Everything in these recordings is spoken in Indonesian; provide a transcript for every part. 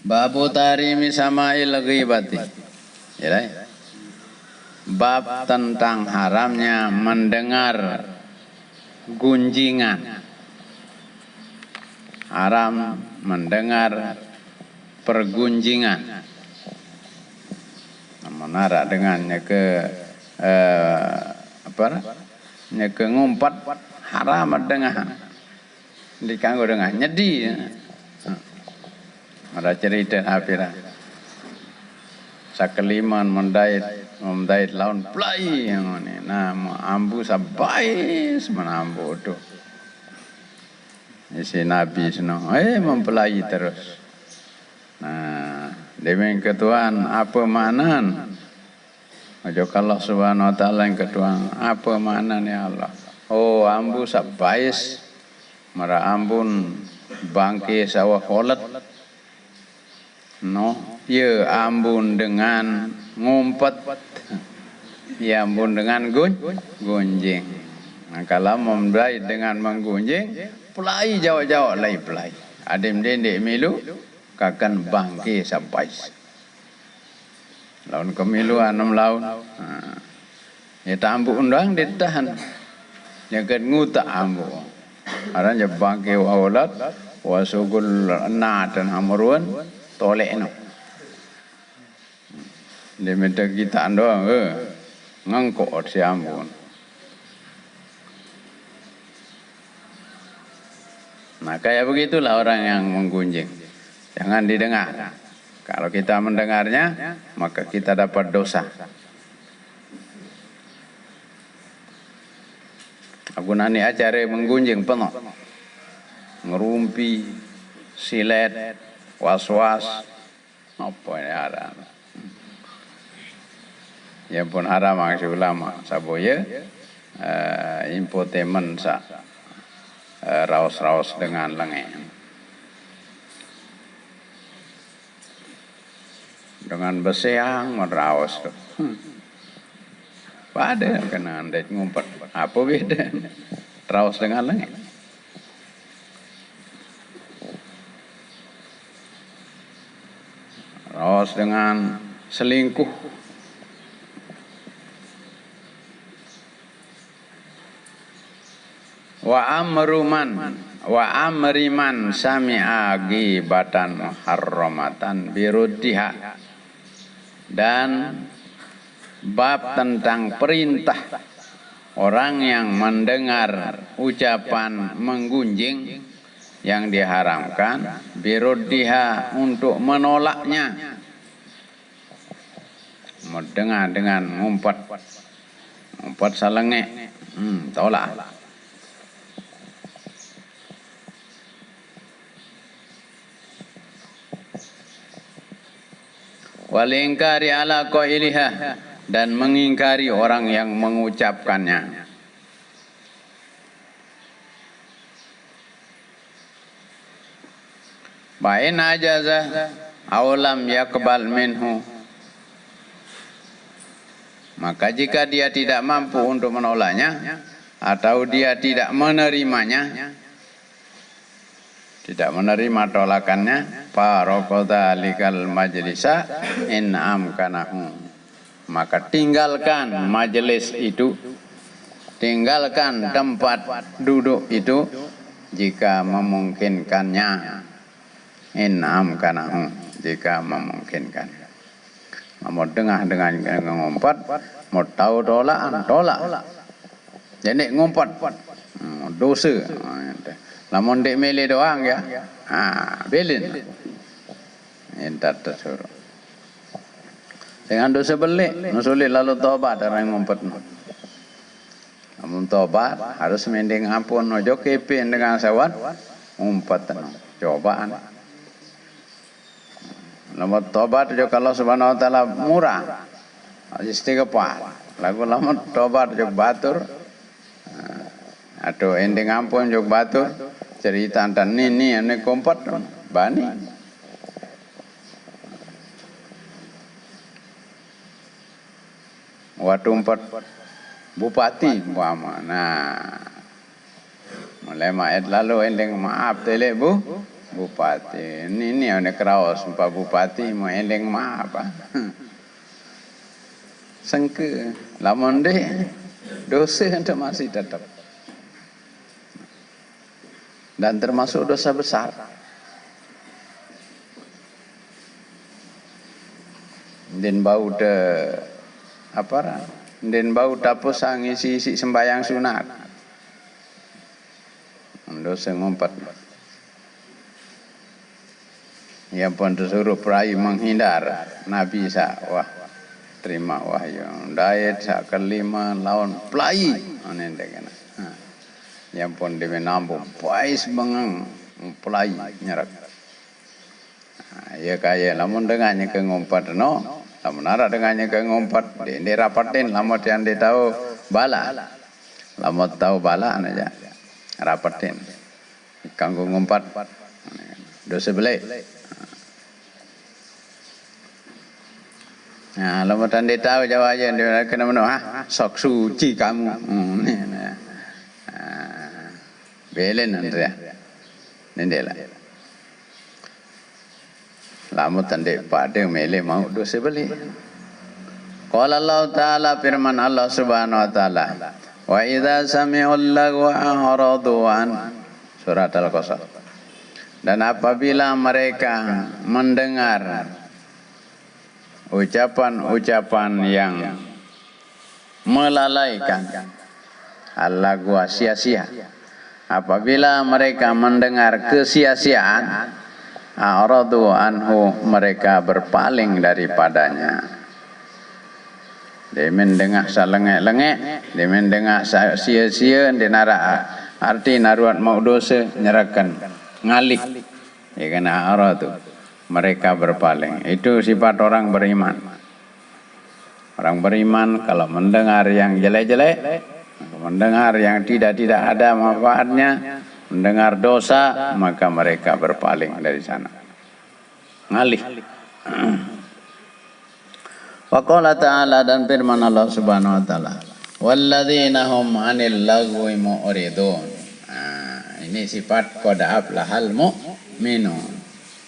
Babu tarimi sama'il ghibati. Ya, bab tentang haramnya mendengar gunjingan. Haram mendengar pergunjingan. Menara dengannya ke nya ke ngumpat haram dengar. Dikanggo dengan nyedi. Ada cerita apira sakeliman mendait laun plai yang ini nah ambu sabais menambu tu isi nabi seno mempelai terus. Nah demikian ketuaan apa maknan aja Allah subhanahu wa ta'ala yang ketuaan apa maknan ya Allah. Oh ambu sabais mara ambun bangke sawah holet no, ya ambun dengan ngumpet, ya ambun dengan gunjing. Nah, kalau membelai dengan menggunjing, pelai jauh-jauh lai pelai. Adim dendek milu, kakan bangke sampai. Laun kemilu 6 laun. Ya tambu undang ditahan. Ya kan ngutak ambu. Aranya bangke wawalat, wasugul na dan hamruan. Tolek no. Dia minta kita doang ngangkok si ambon. Nah kayak begitulah orang yang menggunjing. Jangan didengar. Kalau kita mendengarnya, maka kita dapat dosa. Aku nani acara menggunjing penuh. Ngerumpi, silet, was-was, apa ini haram. Ya pun haram maksud ulama. Saboya infotainment sa raos-raos dengan lengan. Dengan besiang meraos tu. Pada kena andai ngumpet. Apa beda? Raos dengan lengan. Raos dengan selingkuh. Wa amriman sami'a ghibatan muharramatan biruddiha. Dan bab tentang perintah orang yang mendengar ucapan menggunjing yang diharamkan biruddiha untuk menolaknya. Mendengar dengan ngumpat salenge tolak. Wal ingkari ala qailiha dan mengingkari orang yang mengucapkannya. Ba'in ajaza awalam yakbal minhu. Maka jika dia tidak mampu untuk menolaknya atau dia tidak menerimanya, tidak menerima tolakannya, faraqadha likal majlisa in amkanahu. Maka tinggalkan majelis itu, tinggalkan tempat duduk itu jika memungkinkannya. In amkanahu, jika memungkinkan. Mau dengar dengan ngumpat, mau tahu tolak. Jadi ngumpat dosa. Lamun dek mele doang ya. Belin. Entar tersuruh. Dengan dosa belik, nusulit lalu tobat orang ngumpet. Namun tobat harus mending ampun ojo kepin dengan sawat ngumpat cobaan. Lamun tobat jo kalau subhanahu wa ta'ala murah. Istighfar. Lagu lamun tobat jo batur. Atau ending ampun jo batur. Cerita antan ini ane kompat bani. Waktu empat bupati umpama. Nah, mulai maet lalu ending maaf tele bu bupati. Ini ada kerawas Pak Bupati mau eleng mah apa? Sengke, lamun deh dosa itu masih tetap. Dan termasuk dosa besar. Den bau de apa lah? Den bau tapos ang isi sembayang sunat. Dosa ngumpat. Ya pun disuruh perai menghindar. Nabi wah terima wahyu. Dayat kelima lawan pelai. Anen dengan. Yang pun dia menampu pais bengang pelai nyerak. Ya kaya lamun dengannya ke ngumpat no. Lamun ara dengannya ke ngumpat dia rapatin lamun yang dia tahu bala. Lamun tahu bala aja. Rapatin. Kanggo ngumpat. Dosa belai. Nah, lamun dia tahu jawabannya dia kena mana? Sok suci kamu. Belen Andrea. Nendela. Lamun tande pada mele mau dosa beli. Qala Allah Ta'ala firman Allah Subhanahu wa taala. Wa idza sami'ul lagwa a'radu an. Surat Al-Qasas. Dan apabila mereka mendengar ucapan-ucapan yang melalaikan al-lagwa sia-sia. Apabila mereka mendengar kesia-siaan, a'radu anhu, mereka berpaling daripadanya. Dia mendengar salengek-lengek, dia mendengar sia-sia, dia nara arti naruat mau dosa nyerahkan ngalih. Ya kan a'radu, mereka berpaling. Itu sifat orang beriman. Orang beriman kalau mendengar yang jelek-jelek, mendengar yang tidak ada manfaatnya, mendengar dosa, maka mereka berpaling dari sana. Ngalih. Wa qala ta'ala, dan firman Allah Subhanahu wa taala, walladzina hum 'anil lagwi mu'ridun. Ini sifat qad aflahal mu'minun.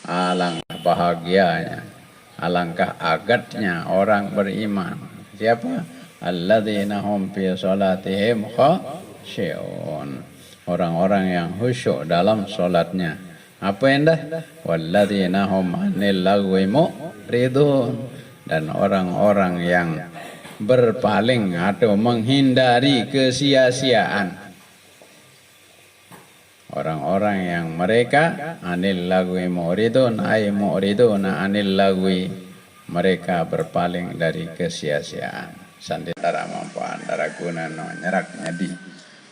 Alangkah bahagianya, alangkah agatnya orang beriman. Siapa? Alladzina hum fi salatihim khashi'un. Orang-orang yang khusyuk dalam salatnya. Apa endah? Walladzina hum 'anil lagwi mu'ridun. Dan orang-orang yang berpaling atau menghindari kesia-siaan. Orang-orang yang mereka 'anil lagwi mu'ridun ay mu'riduna 'anil lagwi, mereka berpaling dari kesia-siaan. Sanditara manfaat dara guna no nyerak nyadi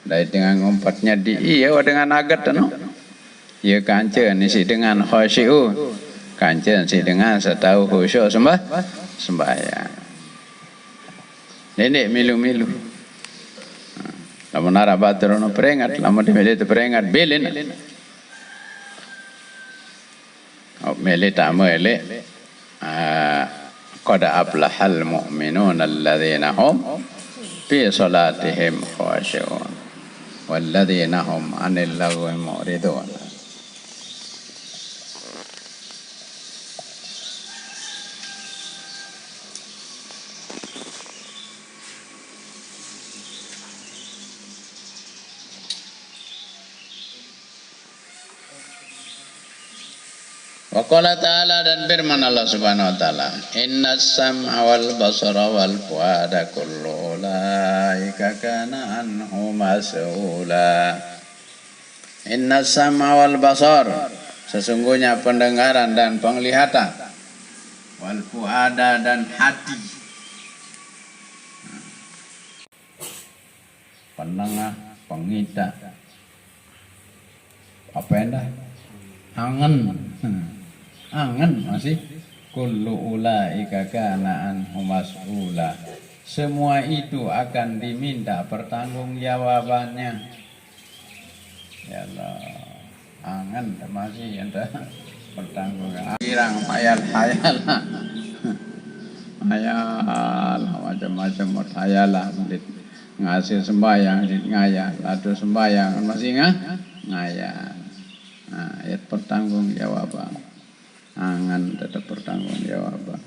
dai dengan ngumpatnya di iya dengan agat no ya kancen isi dengan khasyi'u, kancen si dengan setahu khusyuk sembahyang. Nenek milu-milu lamun ara batur no peringat, lamun dimele te peringat belen mele tamu ele qad aflahal mu'minun alladzina hum fi salatihim khashi'un walladzina hum 'anil lagwi mu'ridun. Wa qala ta'ala, dan firman Allah Subhanahu wa taala, innas sam'a wal basara wal fuada kullu ulaika kana anhu mas'ula. Innas sam'a wal basar, sesungguhnya pendengaran dan penglihatan, wal fuada, dan hati. Penengah, pengita, apa endah? Angen. Angen masih kullu ulaika kana anhu mas'ula. Semua itu akan diminta pertanggungjawabannya. Ya Allah, angen masih ada pertanggungan. Kirang hayal macam-macam hayalah ngasih sembahyang ngayal, atau sembahyang masih ngayal. Nah, ayat pertanggungjawaban. Angan tetap pertanggungjawaban.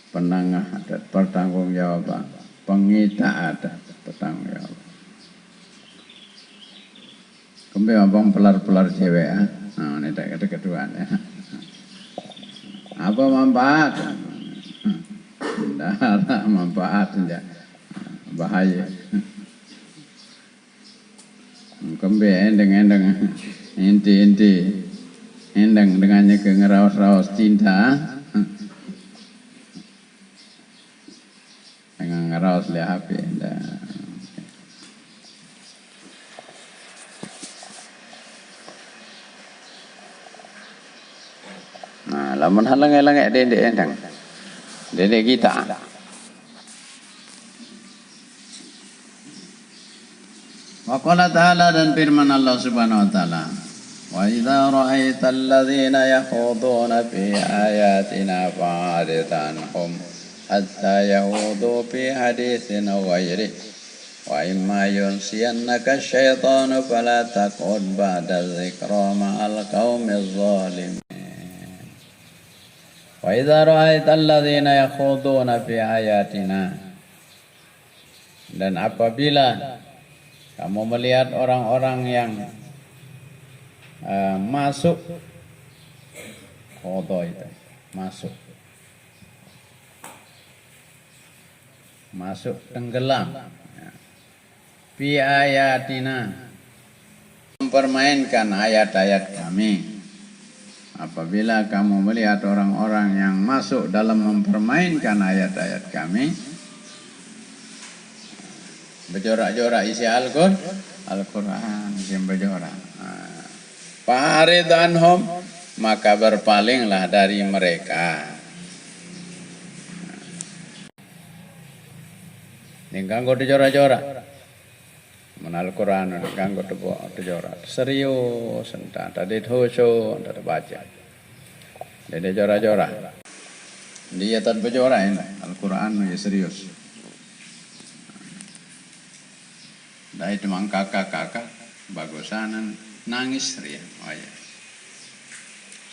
Penengah ada pertanggungjawaban. Pengita ada pertanggungjawaban. Kemudian abang pelar-pelar cewek ya. Nah, ini ada keduaan ya. Apa manfaat? Tidak ada manfaat saja. Bahaya. Kemudian endeng inti endeng dengannya ke ngeraus-raus cinta. Dengan ngeraus lihat HP. Nah, lamun halang-halang dendek endang. Dendek kita. Wa qala ta'ala dan firman Allah Subhanahu wa taala. Wa idza ra'aital ladzina yakhuduna fi ayatina fa'rid anhum hatta yahudu fi haditsin ghairi. Wa imma yunsiyannaka syaitanu fala taqud ba'da dzikra ma'al qaumiz zalimin. Wa idza ra'aital ladzina yakhuduna fi ayatina, dan apabila kamu melihat orang-orang yang masuk khodo itu masuk tenggelam fi ayatina, mempermainkan ayat-ayat kami. Apabila kamu melihat orang-orang yang masuk dalam mempermainkan ayat-ayat kami, berjorak-jorak isi Al-Quran, yang berjorak. Fa'rid anhum, maka berpalinglah dari mereka. Ini ganggu dijorak-jorak. Al-Quran ganggu dijorak. Serius, entah tadi khusyuk, entah baca. Jadi jorak-jorak. Dia tak berjorak ini. Al-Quran ya serius. Dah itu mang kakak bagusanan nangis ria, oh ya.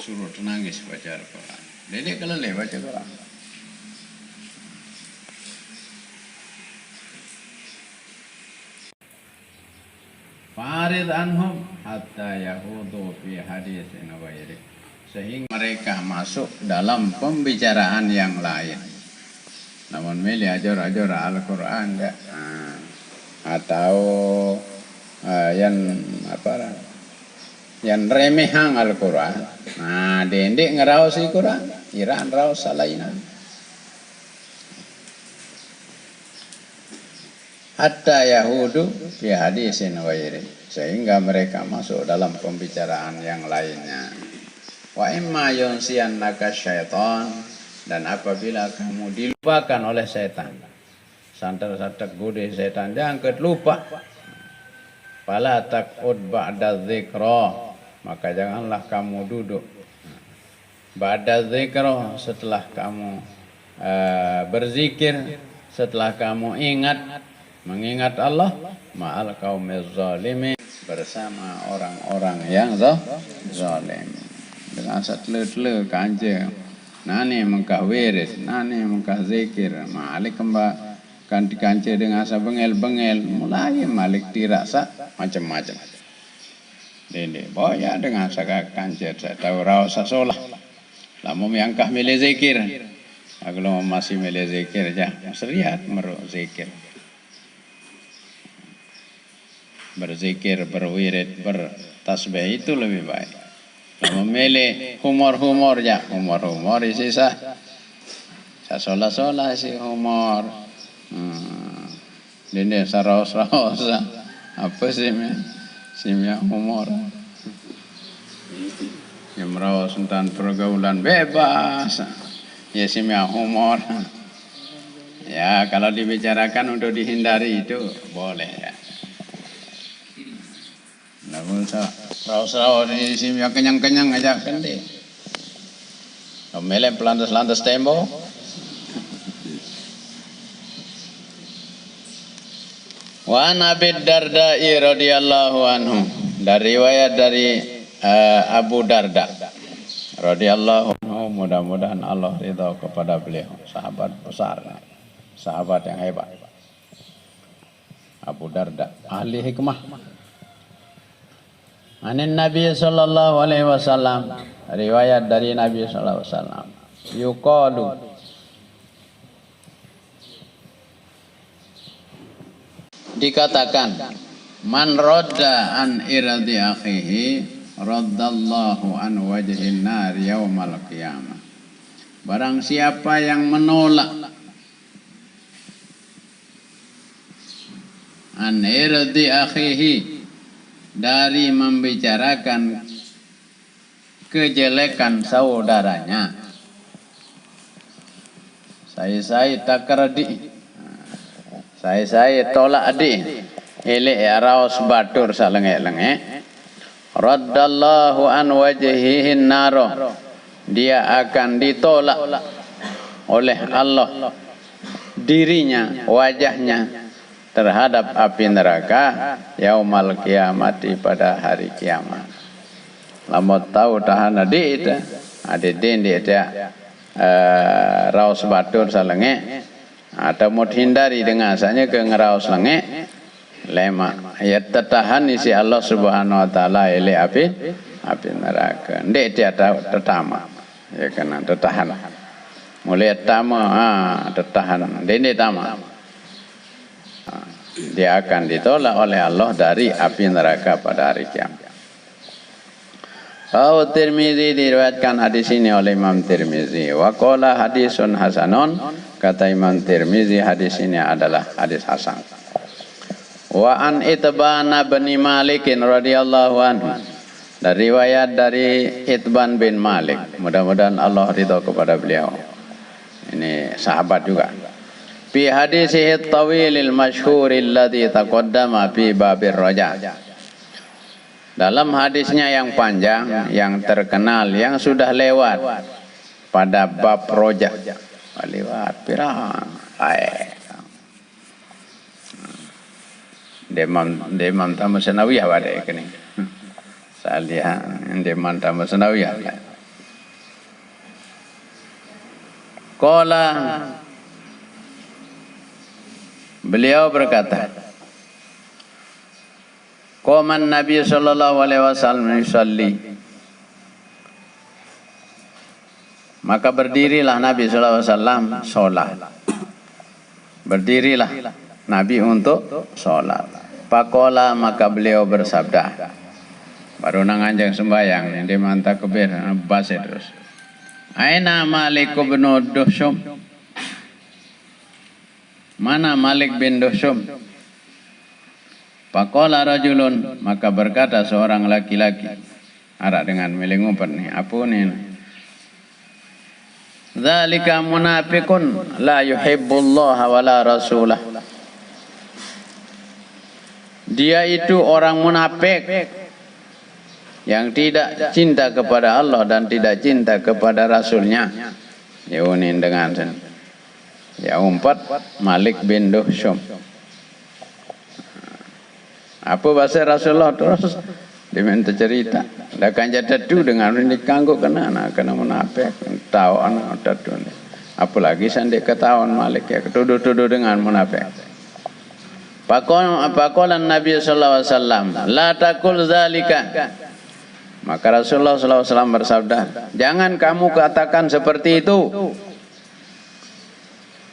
Suruh nangis baca Al-Quran. Dedek keleleh baca Quran. Farid anhum hatta yahudu fi haditsin ghairi, sehingga mereka masuk dalam pembicaraan yang lain. Namun milih ajor-ajor Al-Quran enggak. Atau yang remehang Al-Quran. Nah, dendek ngeraos Al-Quran, iraan raos salainan. Hatta yahudu fi hadisin ghairi, sehingga mereka masuk dalam pembicaraan yang lainnya. Wa imma yunsiyannaka syaitan, dan apabila kamu dilupakan oleh setan, santer-santer gode setan diangkat lupa. Fala taqud ba'da dzikra, maka janganlah kamu duduk ba'da dzikra, setelah kamu berzikir, setelah kamu mengingat Allah, ma'al qaumiz zalimin, bersama orang-orang yang zalim. Dengan satle-tle kanje nani mengkah wirid, nani mengkah zikir, malik kembali kanti kance dengan asa bengel-bengel, mulai malik dirasa macam-macam. Ini boya dengan asa kance saya tahu rasa solah. Lamu miangkah milih zikir, kalau masih milih zikir aja, seriat meru zikir. Berzikir, berwirid, bertasbih itu lebih baik. Kalau memilih humor-humor ya, humor-humor isi saya solah-solah isi humor. Ini saros-saros apa sih simnya humor. Yang merawat tentang pergaulan bebas, ya simnya humor. Ya kalau dibicarakan untuk dihindari itu boleh ya. Namun raus-raus di sini yang kenyang-kenyang aja kan deh. Melem pelantas-lantas tembok. Wa Nabi Darda'i radhiyallahu anhu. Dari riwayat dari Abu Darda radhiyallahu anhu, mudah-mudahan Allah ridha kepada beliau, sahabat besar, sahabat yang hebat. Abu Darda, ahli hikmah. Anin Nabi sallallahu alaihi wasallam, riwayat dari Nabi sallallahu alaihi wasallam, yuqalu, dikatakan, man radda an iradi akhihi raddallahu an wajhin nar yaumal qiyamah. Barang siapa yang menolak an iradi akhihi, dari membicarakan kejelekan saudaranya, saya takradi, saya tolak di ilih raus batur salenge-lenge, raddallahu an wajhihi naro, dia akan ditolak oleh Allah dirinya, wajahnya terhadap api neraka yaumal kiamati, pada hari kiamat. Lamot tahu tahan adi itu adedin dia raus batur salenge, atau mau hindari dengan asalnya ke ngeraus lenge lema ya tertahan isi Allah subhanahu wa ta'ala ile api neraka. Ndek dia tahu tertama ya kena tertahan mulai tama tertahan dene tama, dia akan ditolak oleh Allah dari api neraka pada hari kiamat. Tirmizi, diriwayatkan hadis ini oleh Imam Tirmizi. Wa qala hadisun hasanun, kata Imam Tirmizi hadis ini adalah hadis hasan. Wa an Itban bin Malik radhiyallahu anhu, dari riwayat dari Itban bin Malik, mudah-mudahan Allah ridha kepada beliau. Ini sahabat juga. Fi hadisihi tawilil masyhuril ladzi taqaddama fi babir raja. Dalam hadisnya yang panjang, yang terkenal, yang sudah lewat pada bab roja. Lewat pirang. Demam tamu senawiyah pada ini. Saya lihat demam tamu senawiyah. Qala, beliau berkata, qaman Nabi sallallahu alaihi wasallam yusalli, maka berdirilah Nabi sallallahu alaihi wasallam salat. Berdirilah Nabi untuk salat. Faqala, maka beliau bersabda, baru nang anjang sembayang yang di manta kebir bas terus. Aina Malik bin Duhsyum, mana Malik bin Duhsyum? Faqala rajulun, maka berkata seorang laki-laki, arak dengan melingupet nih, apa nih? Dzalika munafiqun la yuhibbullah wa la rasulah. Dia itu orang munafik yang tidak cinta kepada Allah dan tidak cinta kepada Rasulnya. Diunin dengan ya umpat Malik bin Duhsyum. Apa bahasa Rasulullah terus diminta cerita. Dah kan jatuh dengan ini kanggo kena munafik, tahu anak jatuh. Apalagi sandik ketahuan Malik ya ketuduh-tuduh dengan munafik. Faqala Nabi sallallahu alaihi wasallam, la taqul zalika. Maka Rasulullah sallallahu alaihi wasallam bersabda, jangan kamu katakan seperti itu.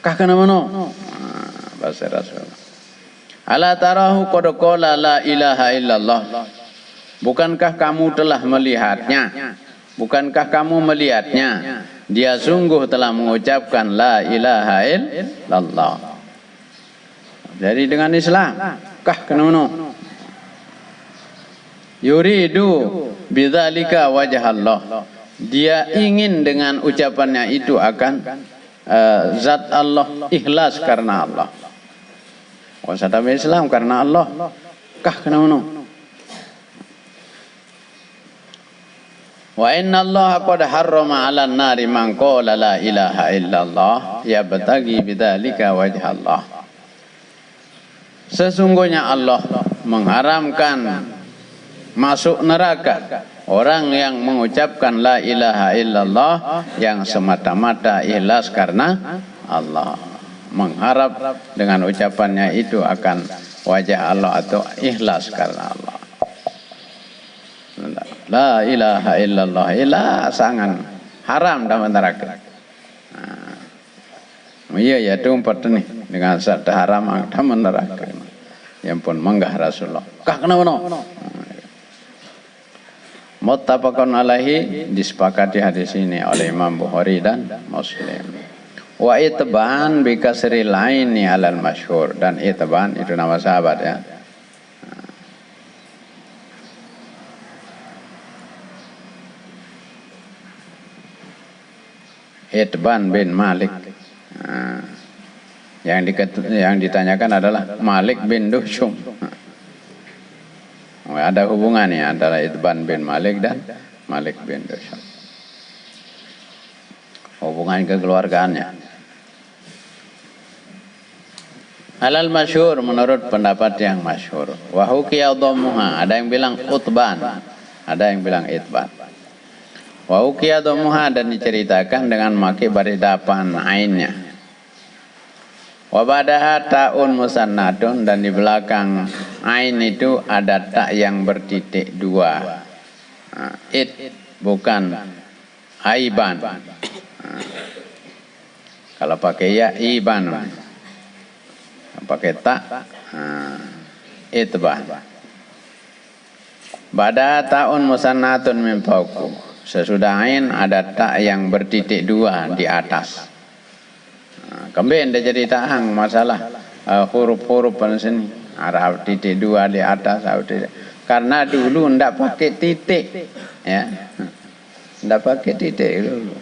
Kah kana mano? Bahasa Rasulullah. Ala tarahu qad qala la ilaha illallah. Bukankah kamu telah melihatnya? Bukankah kamu melihatnya? Dia sungguh telah mengucapkan la ilaha illallah. Jadi dengan Islam, kah kana mano? Yuridu bidzalika wajh Allah. Dia ingin dengan ucapannya itu akan zat Allah, ikhlas karena Allah. Wasata Islam karena Allah. Kah kana mano? Wa inna Allah qad harrama 'alan nari man qala la ilaha illallah yabtaghi bidzalika wajh Allah. Sesungguhnya Allah mengharamkan masuk neraka. Orang yang mengucapkan la ilaha illallah yang semata-mata ikhlas karena Allah, mengharap dengan ucapannya itu akan wajah Allah atau ikhlas karena Allah. La ilaha illallah ilah sangat haram dalam neraka. Iya ya tempat ni dengan satu haram dalam neraka. Yang pun menggah Rasulullah. Kah kenapa no? Muttafaqun alaihi, disepakati hadis ini oleh Imam Bukhari dan Muslim. Wa itban bi kasri laini alal masyhur, dan itban itu nama sahabat ya. Itban bin Malik. Yang ditanyakan adalah Malik bin Duhsyum. Ada hubungannya antara Itban bin Malik dan Malik bin Duhsyum. Hubungan kekeluargaannya. Halal masyhur menurut pendapat yang masyhur. Wa hukiya dhammuha, ada yang bilang Utban, ada yang bilang Itban. Wa hukiya dhammuha, dan diceritakan dengan maki baridapan ainnya. Wabadaha ta'un musannadun, dan di belakang ain itu ada tak yang bertitik dua. It bukan aiban. Kalau pakai ya iban, pakai tak itban. Badaha ta'un musannadun min fawqu, sesudah ain ada tak yang bertitik dua di atas. Kembali dia jadi tahang masalah huruf-huruf pada sini. Arab titik dua di atas, karena dulu ndak pakai titik, ya, ndak pakai titik dulu.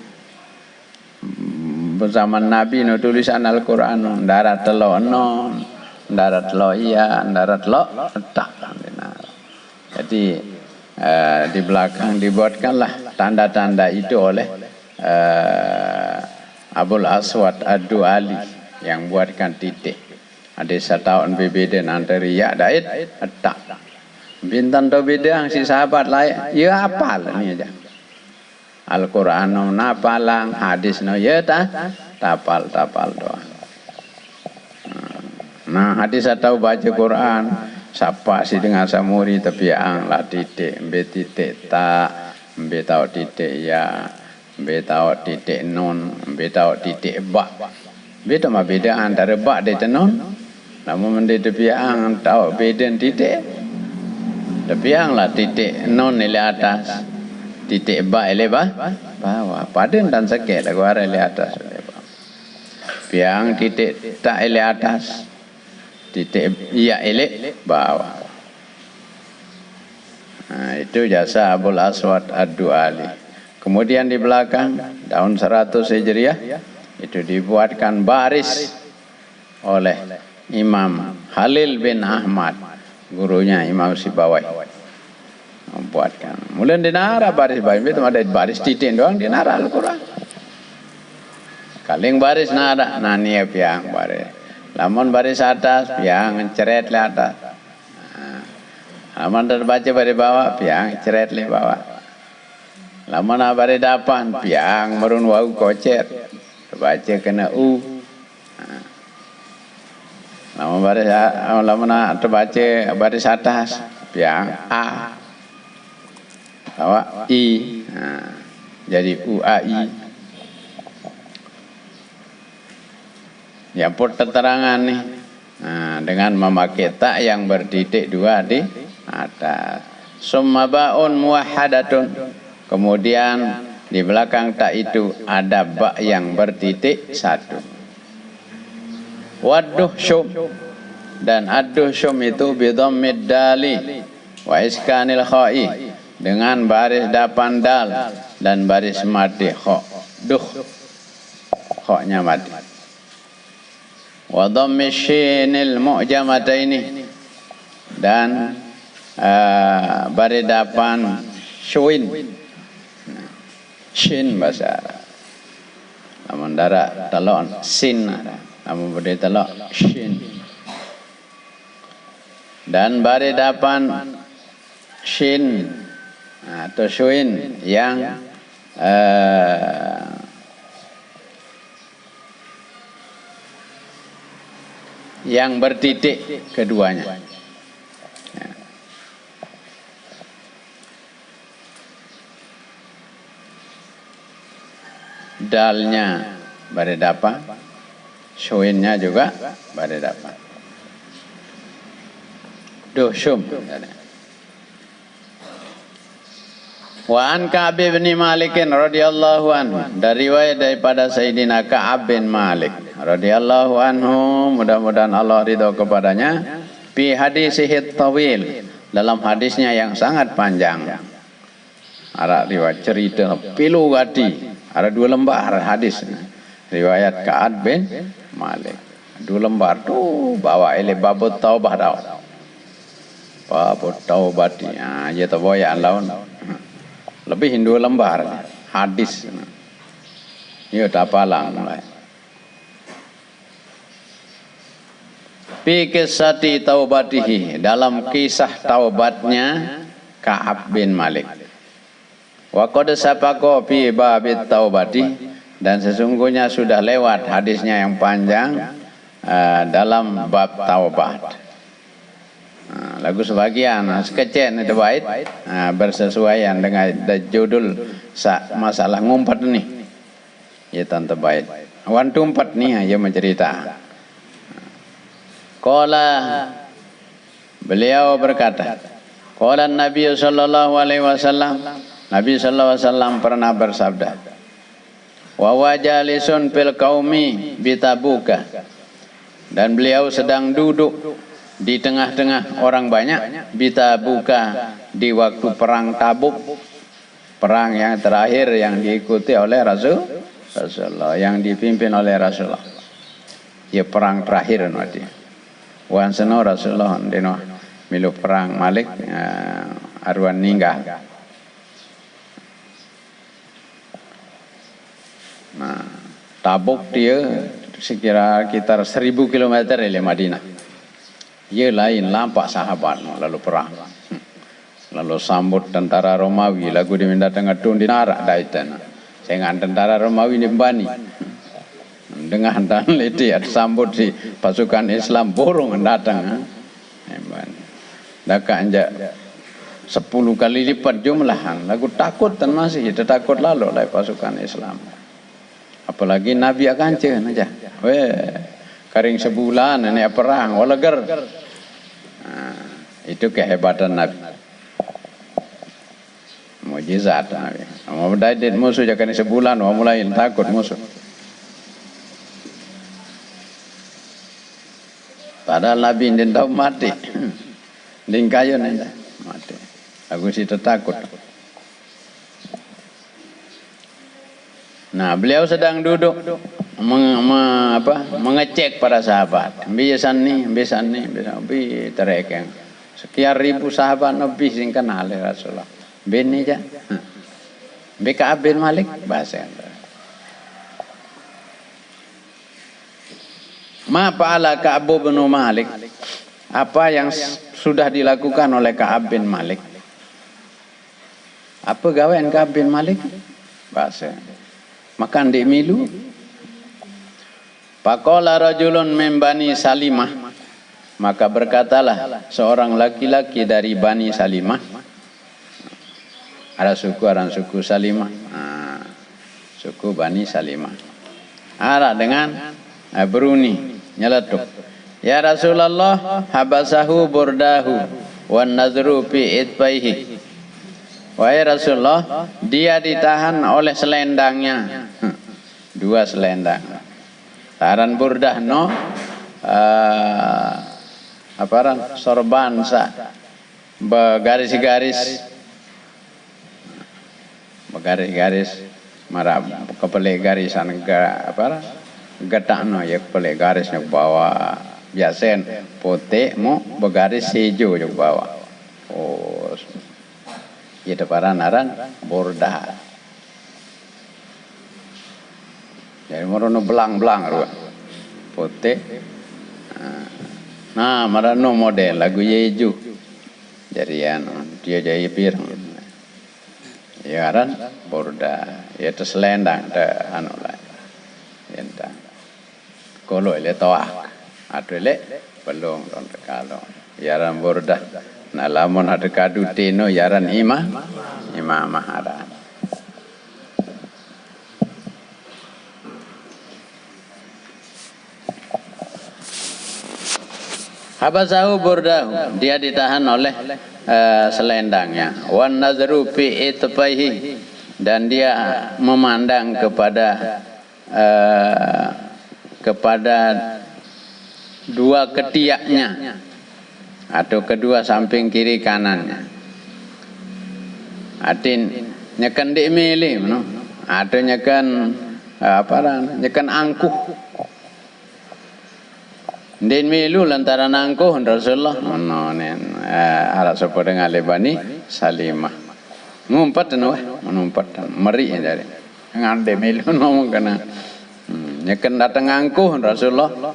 Zaman Nabi no tulisan Al-Quran darat telo non, darat telo iya, darat telo tak. Jadi di belakang dibuatkanlah tanda-tanda itu oleh Abul Aswad Ad-Duali yang buatkan titik. Ada setahun berbeda antara ya dait tak. Bintang tu beda si sahabat lain, ya hafal ni aja. Al-Quran no napalang, hadis no ya tapal doang. Nah hadis atau baca Quran, siapa si dengan samuri tapi ang lah titik, be titik tak, be tahu titik ya. Betau titik nun, betau titik ba. Beda mah beda antara ba dan nun. Namun di tepi ang tahu beda titik. Tepi ang lah titik nun ile atas, titik ba ile bawah. Padan dan sakit lagu arah ile atas. Piang titik tak ile atas, titik iya ile bawah. Nah, itu jasa Abul Aswad Ad-Duali. Kemudian di belakang tahun 100 Hijriah itu dibuatkan baris oleh Imam Khalil bin Ahmad, gurunya Imam Sibawai. Membuatkan. Mulai dinara baris itu ada baris titik doang dinara Al-Quran. Kaling baris nara, nania piang baris. Lamun baris atas piang ceret le atas. Lamun terbaca baris bawah piang ceret le bawah. Lama nak bari dapan piang merun wau kocer, baca kena u. Lama nak terbaca baris atas piang a, awak i, jadi u a i. Yang pun keterangan ni dengan memakai tak yang bertitik dua di atas. Summa ba'un muwahhadatun. Kemudian di belakang tak itu ada ba yang bertitik satu. Wadduhsyum, dan ad-duhsyum itu bidhammid dali wa iskanil kha'i, dengan baris dapan dal dan baris mati kha. Duh, kha-nya mati. Wa dhammi shinil mu'jamataini, dan baris dapan syuin. Shin bahasa Arab. Namun darah talon sin ada. Namun berdiri talon shin. Dan bari dapan shin atau shuin yang bertitik keduanya. Ya. Dalnya baredapa, shuinnya juga baredapa. Dushum. Wa an Ka'ab bin Malik radhiyallahu anhu, dari riwayat daripada Sayyidina Ka'ab bin Malik radhiyallahu anhu, mudah-mudahan Allah ridho kepadanya, fi hadisihi tawil, dalam hadisnya yang sangat panjang. Ada riwayat cerita pilu gadi, ada 2 lembar hadis. Riwayat Ka'ab bin Malik 2 lembar tuh, bawa ele babut taubah dah. Babut taubat ya, ya taboya laun. Lebih 2 lembar hadis. Ya dapalang mulai. Fi kisati taubatihi, dalam kisah taubatnya Ka'ab bin Malik. Wa qad sabaqa fi babit taubati, dan sesungguhnya sudah lewat hadisnya yang panjang dalam bab taubat. Lagu sebagian sekecen itu bait bersesuaian dengan judul masalah ngumpet nih. Ya tante bait. Wan tumpat nih ya mencerita. Qala, beliau berkata, qala Nabi sallallahu alaihi wasallam, Nabi sallallahu alaihi wasallam pernah bersabda, wa wajalisun fil qaumi bitabuka, dan beliau sedang duduk di tengah-tengah orang banyak, bitabuka, di waktu perang Tabuk, perang yang terakhir yang diikuti oleh Rasulullah, yang dipimpin oleh Rasulullah. Ya perang terakhir nanti. Wan seno Rasulullah dino milu perang Malik arwan ninggal. Nah, Tabuk dia sekitar 1000 km dari Madinah. Ia lain lampak sahabat lalu perang. Lalu sambut tentara Romawi, lagu diminta tengah tun di narak daitan. Dengan tentara Romawi ni bani. Dengan dan leti sambut si pasukan Islam burung datang. Dak anja 10 kali lipat jumlah. Lagu takut dan masih takut lalu oleh pasukan Islam. Apalagi Nabi akan cen aja. Karing sebulan ini perang walager. Itu kehebatan Nabi. Mujizat Nabi. Mau daidit musuh jangan sebulan, mau mulai takut musuh. Padahal Nabi ini tahu mati. Dingkayon ini mati. Aku sih takut. Nah, beliau sedang duduk mengecek para sahabat. Biasan nih, terekeng. Sekian ribu sahabat Nabi sing kenal Rasulullah. Bin aja. Ka'ab bin Malik bahasa. Ma fa'ala Ka'ab bin Malik. Apa yang sudah dilakukan oleh Ka'ab bin Malik? Apa gawean Ka'ab bin Malik? Bahasa. Makan di milu. Faqala rajulun min Bani Salimah, maka berkatalah seorang laki-laki dari Bani Salimah. Ada suku Salimah. Suku Bani Salimah. Ada dengan beruni nyeletuk. Ya Rasulullah, habasahu burdahu wan nadru fi itbaihi. Wahai Rasulullah, dia ditahan oleh selendangnya. 2 selendang. Taran burdah no sorban sa begaris-garis marah kepele garisan getak no ya kepele garisnya bawa biasen putih mo begaris hijau juga bawa. Oh, ya deparan aran burdah. Jadi merono belang-belang ruang putih. Nah, marano model lagu yeju. Jadi dia jadi pirang. Ya kan Burda, ya terselendang te anu lah. Entah. Kalau ile toak, ada ile belum don kalau. Yaran Burda, nah lamun ada kadu tino yaran imamah ada. Habasahu Burdahu, dia ditahan oleh selendangnya. Wan nazru fi itfaihi, dan dia memandang kepada dua ketiaknya atau kedua samping kiri kanannya. Atin nyekan dik milih, no? Atau nyekan nyekan angkuh. Din milu lantaran angkuh Rasulullah nonen arah sopo dengan lebani Salimah ngumpat no menumpat meri dari ngande milu ngomong kena nyekan datang angkuh Rasulullah.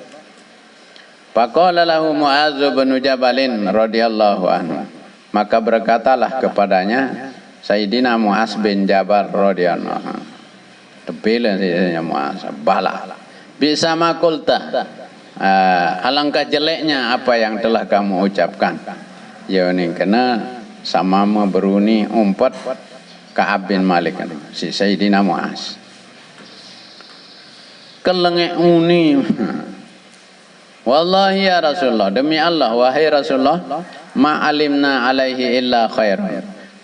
Faqala lahu Mu'adz bin Jabal radhiyallahu anhu, maka berkatalah kepadanya Sayyidina Mu'adz bin Jabal radhiyallahu anhu, tepilan Sayyidina Mu'adz bala bisa makulta, alangkah jeleknya apa yang telah kamu ucapkan. Ya ini kena sama beruni umpat Ka'ab bin Malik si Sayyidina Mu'adz. Kelengek uni. Wallahi ya Rasulullah, demi Allah wahai Rasulullah, ma'alimna alaihi illa khair.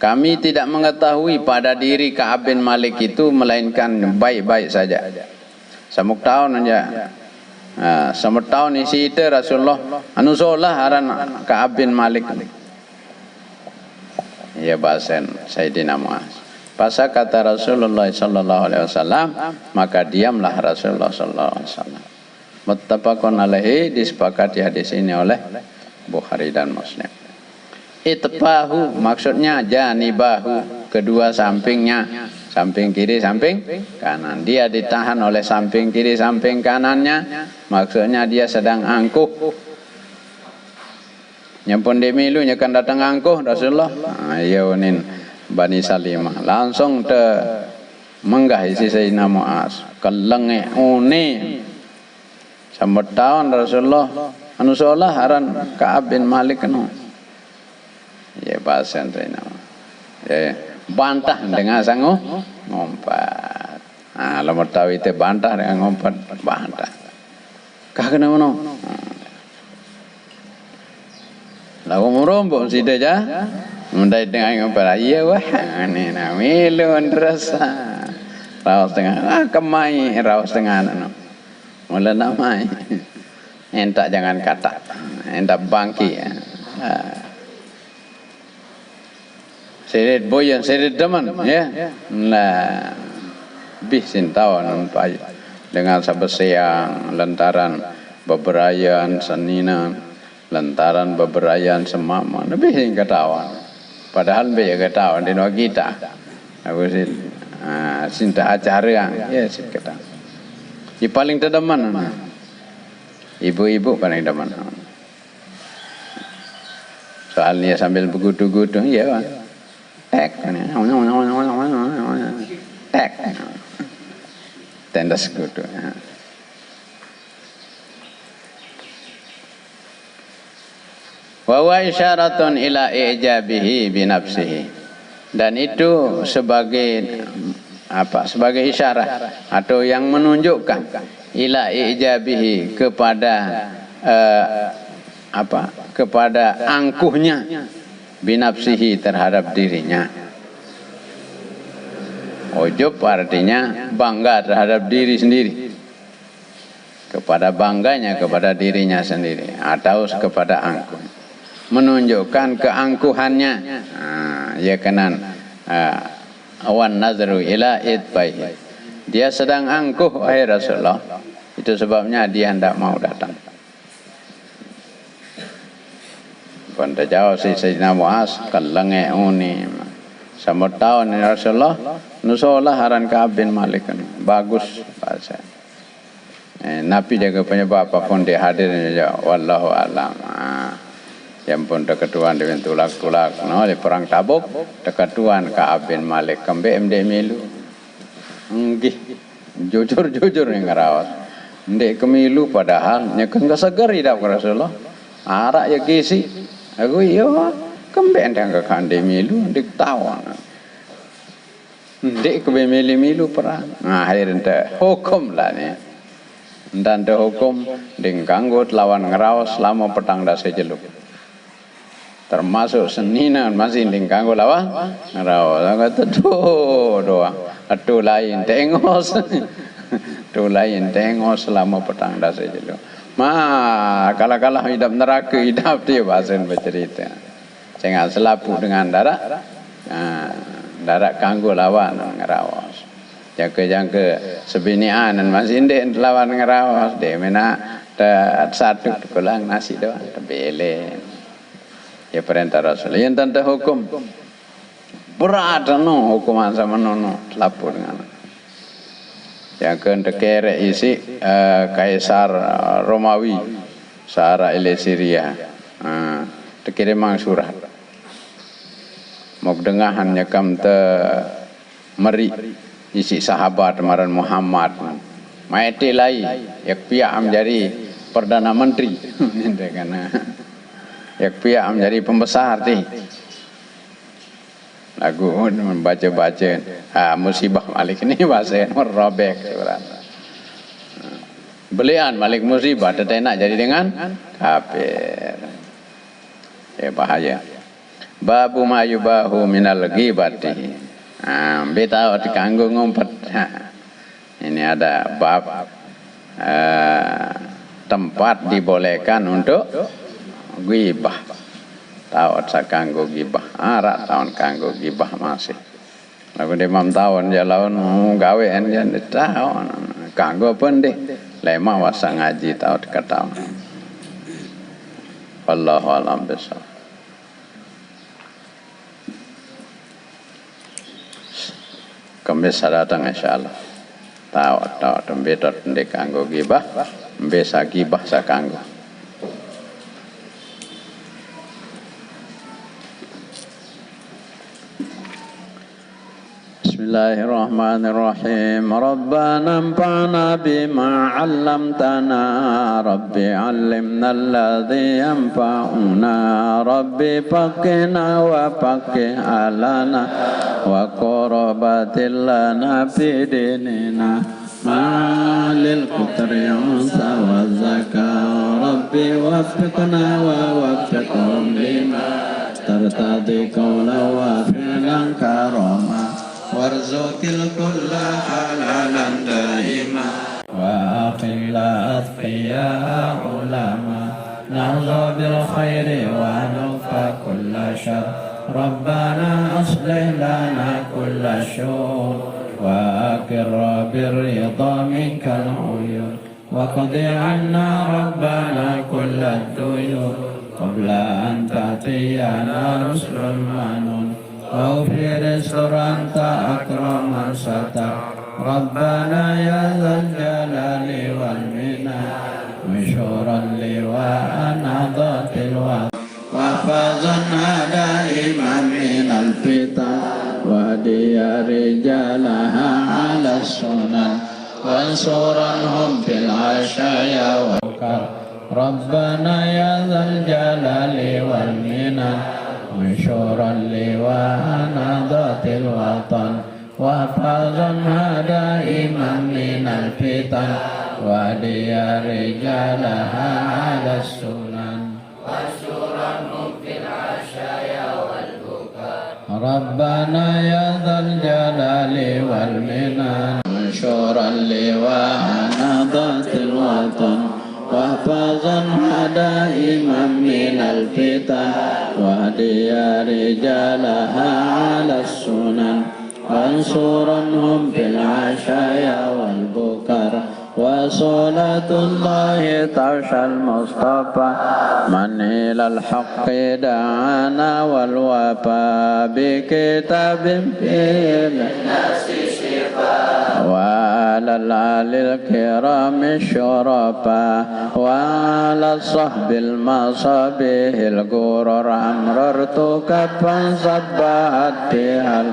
Kami tidak mengetahui pada diri Ka'ab bin Malik itu melainkan baik-baik saja. Samuk tahun aja. Samuk tahun isi itu Rasulullah anu solah aran Ka'ab bin Malik. Ya bahasan Sayyidina Mu'adz. Pasal kata Rasulullah sallallahu alaihi wasallam, maka diamlah Rasulullah sallallahu alaihi wasallam. Muttafaqun alaihi, disepakati hadis ini oleh Bukhari dan Muslim. Itbahu maksudnya janibahu, kedua sampingnya, samping kiri samping kanan. Dia ditahan oleh samping kiri samping kanannya, maksudnya dia sedang angkuh. Nyampun demilu nyakan datang angkuh Rasulullah. Yaunin Bani Salimah langsung te menggah isi Sayyidina Mu'adz kelenge une sampai tahun Rasulullah anu solah aran Ka'ab bin Malik no. Ya bahasa Sayyidina ya bantah dengan sangu ngompat. Lamun tahu itu bantah dengan ngompat bantah. Kagena mono. Lagu merombong si deja. Mundai dengan ngompat iya wah ini namilu rasa. Rawas dengan kemai rawas dengan anu. Mula namai. Entak jangan kata. Entak bangki. Serit boyan, serit deman, ya. Nah, bisin tahu nampai dengan sabesiang lantaran beberayan senina, lantaran beberayan semama, lebih hingga tahu. Padahal be ketahuan di negara kita. Aku sih, cinta acara, ya sih kata. Yang paling terdeman, ibu-ibu paling deman. Soalnya sambil begudu-gudu, ya kan. Tek, tek, tenda sekutu. Wa wa isyaratun ila ijabihi binafsihi, dan itu sebagai apa? Sebagai isyarat atau yang menunjukkan ila ijabihi kepada apa? Kepada angkuhnya binafsihi terhadap dirinya. Ujub artinya bangga terhadap diri sendiri, kepada bangganya kepada dirinya sendiri atau kepada angkuh, menunjukkan keangkuhannya. Ya kanan awan nazru ila itbaihi, dia sedang angkuh wahai Rasulullah, itu sebabnya dia tidak mau datang. Pada jauh si Sayyidina Mu'adz kalenge uni sama tahun ya Rasulullah nusolah haran Ka'ab bin Malik bagus bahasa. Nabi jaga penyebab apapun dia hadir wallahu alam. yang pun deketuan dengan tulak-tulak no di perang Tabuk deketuan Ka'ab bin Malik kembe MD milu nggih jujur yang ngarawas ndek kemilu padahal nyekeng seger hidup Rasulullah arak ya kisi aku iya kembe ndang kekande milu ndik tawon ndek kebe milu perang nah akhirnya hukum lah nih dan hukum ding kanggo lawan ngerawas selama petang dase jeluk termasuk seninan masih ding kanggo lawan ngerawas kata doa atuh lain tengos tuh lain tengos selama petang dase jeluk kala hidup neraka hidup dia bahasan bercerita jangan selapu dengan darat darat kanggo lawan ngerawas jangka sebinian dan masih indek lawan ngerawas deh mena satu pulang nasi doang tebele ya perintah Rasul yang tanda hukum berat no hukuman sama nono lapor dengan yang kendekere isi kaisar Romawi Sara ile Syria terkirimang surat mau dengahan nyakam te meri isi sahabat maran Muhammad maete lai yak pihak menjadi perdana menteri karena yak pihak menjadi pembesar ti lagu membaca musibah Malik ini bahasa merobek surat belian Malik musibah tetap nak jadi dengan kafir ya bahaya babu ma yubahu minal ghibati beta dikanggo ngumpet ini ada bab tempat dibolehkan untuk ghibah tahu sakanggo ghibah arak tahun kanggo ghibah masih lagu demam tahun jalan gawe jan tahun kanggo pun deh lema wasa ngaji tahu dekat tahun wallahu alam bisawab. Kembali datang insyaallah tahu tembetot ndek kanggo gibah mbesa gibah sakanggo Bismillahirrahmanirrahim Rabbana anfa'na bima 'allamtana Rabbi 'allimna alladhi yanfa'una Rabbi faqina wa faqih alana wa qurbatil lana fi dinina ma'alil qutri unsa wa zakah Rabbi waffiqna wa waffiqhum lima tartadi qawla wa fi'lan karama warzuqil kulla halalan daima wa aqilla atqiya ulama nahza bil khairi wa nufa kulla syar Rabbana aslih lana kulla syur wa akirra birrida minkal uyur wa qadi anna Rabbana kulla duyur qabla an ta'tiyana rusulun manun واغفر استر أنت أكرم ستر ربنا يا ذا الجلال والمنان مشورا لواء نهضة الوطن وفازا دائما من الفتن وهدي رجالها على السنن وانصرنهم في العشايا والكرم ربنا يا ذا الجلال والمنان مشورا لواء نهضة الوطن وفازا دائما من الفتن وهدي رجالها على السنن وانصرنهم في العشايا والبكاء ربنا يا ذا الجلال والمنان مشورا لواء نهضة الوطن وحفظا دائما من الفتن وهدي رجالها على السنن وانصرنهم في العشايا والبكر وصلاة الله تعشى المصطفى من إلى الحق دعانا والوفاء بكتاب فيه للناس شفاء وعلى وعلى الآل الكرام الشرفاء وعلى الصحب المصابيح الغرر أمررت كفا صبحت بها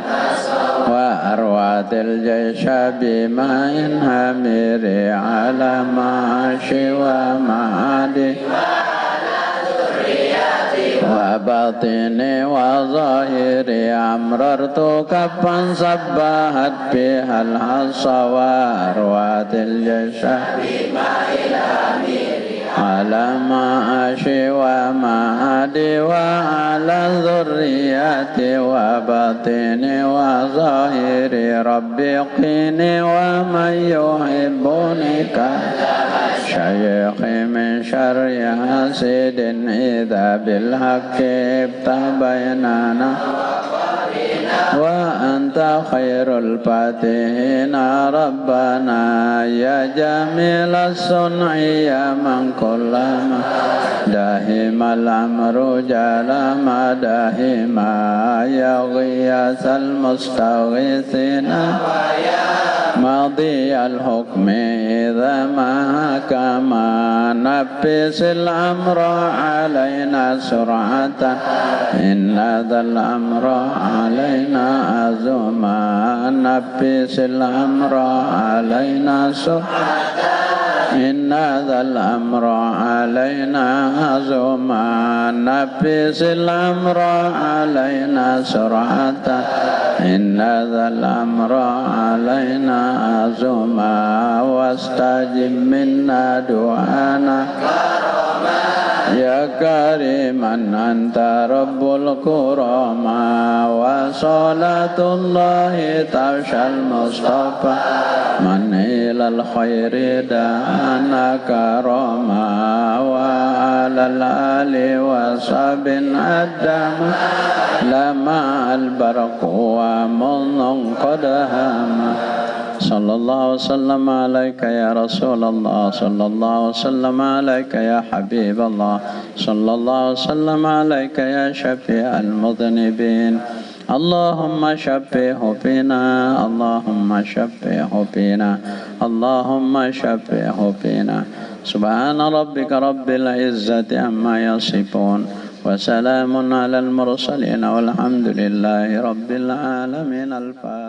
وأرواد الجيش بماء همير على معاشي ومعادي وباطني وظاهري أمررت كفا صبحت بها الحصى وأرواد الجيش على معاشي ومعادي وعلى ذرياتي وباطني وظاهري ربي قيني ومن يحبني شيخي من شر حاسد إذا بالحق ابتبيننا وأنت خير الفاتحين ربنا يا جميل الصنع يا من كلما داهم الأمر جلما داهما يا غياث المستغيثين ماضي الحكم إذا ما حكم نفس الأمر علينا سرعة إن ذا الأمر علينا عزما نفس الأمر علينا سرعة إن ذا الأمر علينا عزما نفس الأمر علينا سرعة إن ذا الأمر علينا عزما واستجب منا دعانا يا كريما أنت رب الكرامة وصلاة الله تعشى المصطفى من إلى الخير دعانا كرما وعلى الآل وصحب أدم لما البرق ومن قد هم صلى الله وسلم عليك يا رسول الله صلى الله وسلم عليك يا حبيب الله صلى الله وسلم عليك يا شفيع المذنبين اللهم شفيه فينا اللهم شفيه فينا اللهم شفيه فينا سبحان ربك رب العزة عما يصفون وسلام على المرسلين والحمد لله رب العالمين. الفاتحة.